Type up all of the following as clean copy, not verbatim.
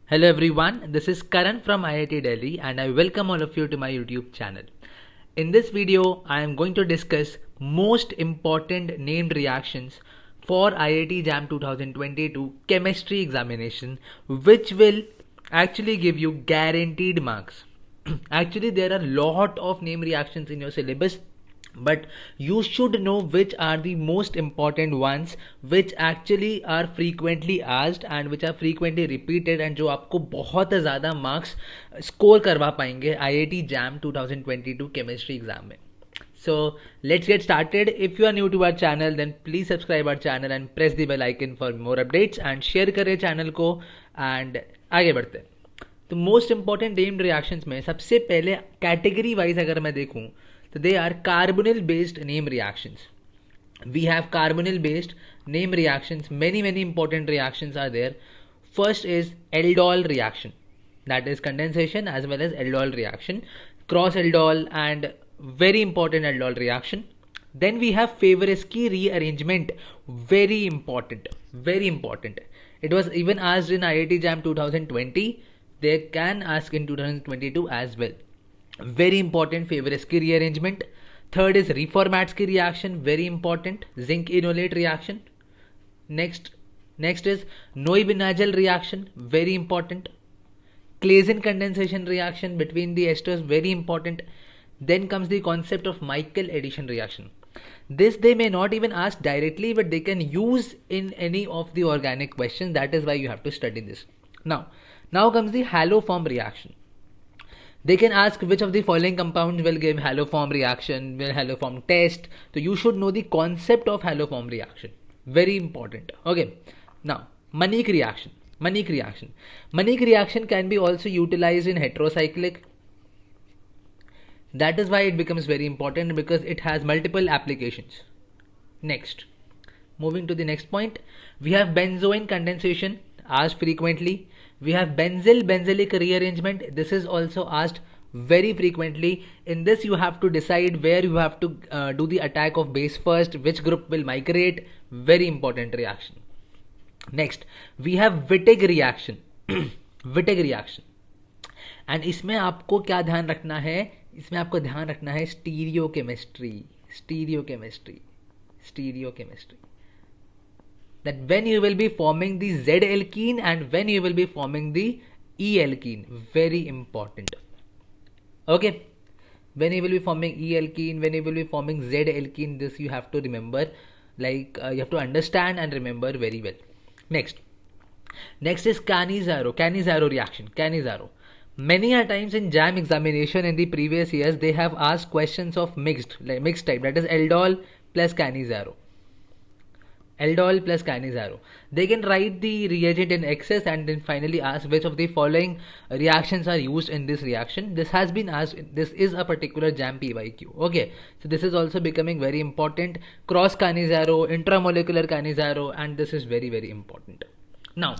Hello everyone, this is Karan from IIT Delhi and I welcome all of you to my YouTube channel. In this video, I am going to discuss most important named reactions for IIT JAM 2022 chemistry examination, which will actually give you guaranteed marks. Actually, there are a lot of name reactions in your syllabus, but you should know which are the most important ones which actually are frequently asked and which are frequently repeated and जो आपको बहुत ज़्यादा marks score करवा पाएंगे IIT JAM 2022 chemistry exam में. So let's get started. If you are new to our channel, then please subscribe our channel and press the bell icon for more updates and share करें channel को and आगे बढ़ते हैं. तो most important named reactions में सबसे पहले category wise अगर मैं देखूं तो they are carbonyl based name reactions. We have carbonyl based name reactions. many important reactions are there. First is aldol reaction, that is condensation as well as aldol reaction, cross aldol and very important aldol reaction. Then we have Favorsky rearrangement, very important. It was even asked in IIT JAM 2020. They can ask in 2022 as well. Very important, Favorsky rearrangement. Third is Reformatsky reaction, very important. Zinc enolate reaction. Next is Neubinagel reaction, very important. Claisen condensation reaction between the esters, very important. Then comes the concept of Michael addition reaction. This they may not even ask directly, but they can use in any of the organic questions. That is why you have to study this. Now comes the haloform reaction. They can ask which of the following compounds will give haloform reaction, will haloform test. So you should know the concept of haloform reaction. Very important. Okay. Now, Mannich reaction. Mannich reaction can be also utilized in heterocyclic. That is why it becomes very important because it has multiple applications. Next, moving to the next point, we have benzoin condensation asked frequently. We have benzylic rearrangement. This is also asked very frequently. In this you have to decide where you have to do the attack of base first, which group will migrate. Very important reaction. Next, we have Wittig reaction. Wittig reaction. And इसमें आपको क्या ध्यान रखना है? इसमें आपको ध्यान रखना है stereochemistry. That when you will be forming the Z alkene and when you will be forming the E alkene. Very important. Okay. When you will be forming E alkene, when you will be forming Z alkene, this you have to remember. You have to understand and remember very well. Next is Cannizzaro reaction. Many a times in JAM examination in the previous years, they have asked questions of mixed type. That is aldol plus Cannizzaro. They can write the reagent in excess and then finally ask which of the following reactions are used in this reaction. This has been asked. This is a particular JAM PYQ. Okay, so this is also becoming very important. Cross Cannizzaro, intramolecular Cannizzaro, and this is very important. Now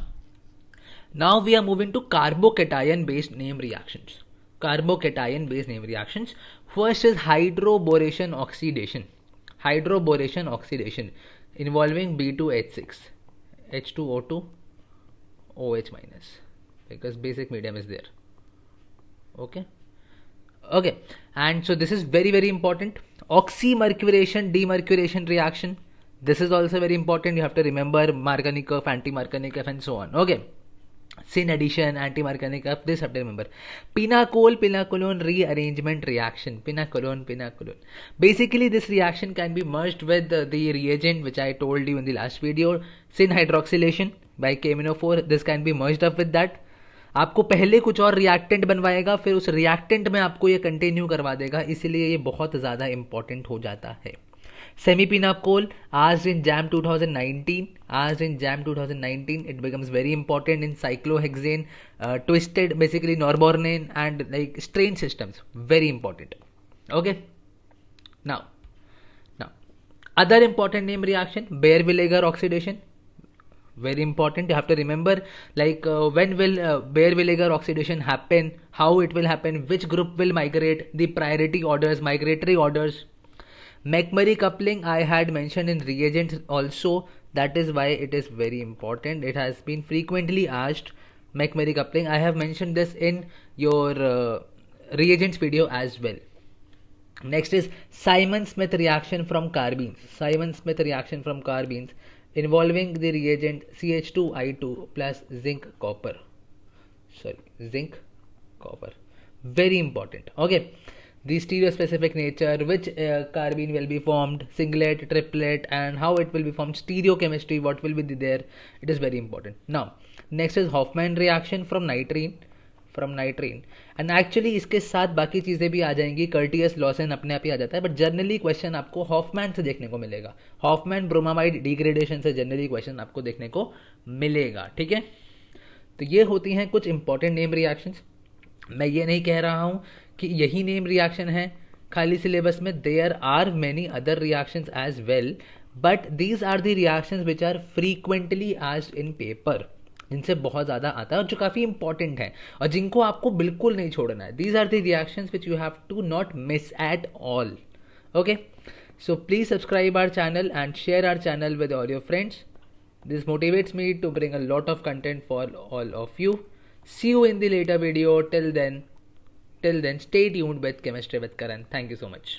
we are moving to carbocation based name reactions. First is hydroboration oxidation. Involving B2H6, H2O2, OH minus, because basic medium is there. Okay, and so this is very important. Oxymercuration demercuration reaction. This is also very important. You have to remember Markovnikov, anti-Markovnikov, and so on. Okay. Syn addition, anti-Markovnikov, this have to remember. Pinacol-pinacolone rearrangement reaction. Pinacolone. Basically, this reaction can be merged with the reagent which I told you in the last video. Syn hydroxylation by KMnO4. This can be merged up with that. आपको पहले कुछ और reactant बनवाएगा, फिर उस reactant में आपको ये continue करवा देगा, इसीलिए ये बहुत ज़्यादा इंपॉर्टेंट हो जाता है. Semipinacol asked in JAM 2019. It becomes very important in cyclohexane, twisted, basically norbornane and like strain systems. Very important. Okay. Now, other important name reaction, Baeyer-Villiger oxidation. Very important. You have to remember when will Baeyer-Villiger oxidation happen, how it will happen, which group will migrate, the priority orders, migratory orders. McMurray coupling I had mentioned in reagents also. That is why it is very important. It has been frequently asked McMurray coupling. I have mentioned this in your reagents video as well. Next is Simon-Smith reaction from carbenes. Simon-Smith reaction from carbenes involving the reagent CH2I2 plus zinc copper. Zinc copper. Very important. Okay. The stereospecific nature, which carbene will be formed, singlet, triplet, and how it will be formed, stereochemistry, what will be there, it is very important. Now, next is Hofmann reaction from nitrene. And actually इसके साथ बाकी चीज़ें भी आ जाएंगी, courteous Lausanne अपने आप ही आ जाता है, बट जनरली क्वेश्चन आपको हॉफमैन से देखने को मिलेगा. हॉफमैन ब्रोमामाइड डिग्रेडेशन से जनरली क्वेश्चन आपको देखने को मिलेगा. ठीक है, तो ये होती हैं कुछ इंपॉर्टेंट नेम रिएक्शंस. मैं ये नहीं कह रहा हूँ कि यही नेम रिएक्शन है खाली सिलेबस में. There are many other reactions as well, but these are the reactions which are frequently asked in paper, जिनसे बहुत ज़्यादा आता है और जो काफ़ी इंपॉर्टेंट है और जिनको आपको बिल्कुल नहीं छोड़ना है. These are the reactions which you have to not miss at all. Okay, so please subscribe our channel and share our channel with all your friends. This motivates me to bring a lot of content for all of you. See you in the later video. Till then, stay tuned with Chemistry with Karan. Thank you so much.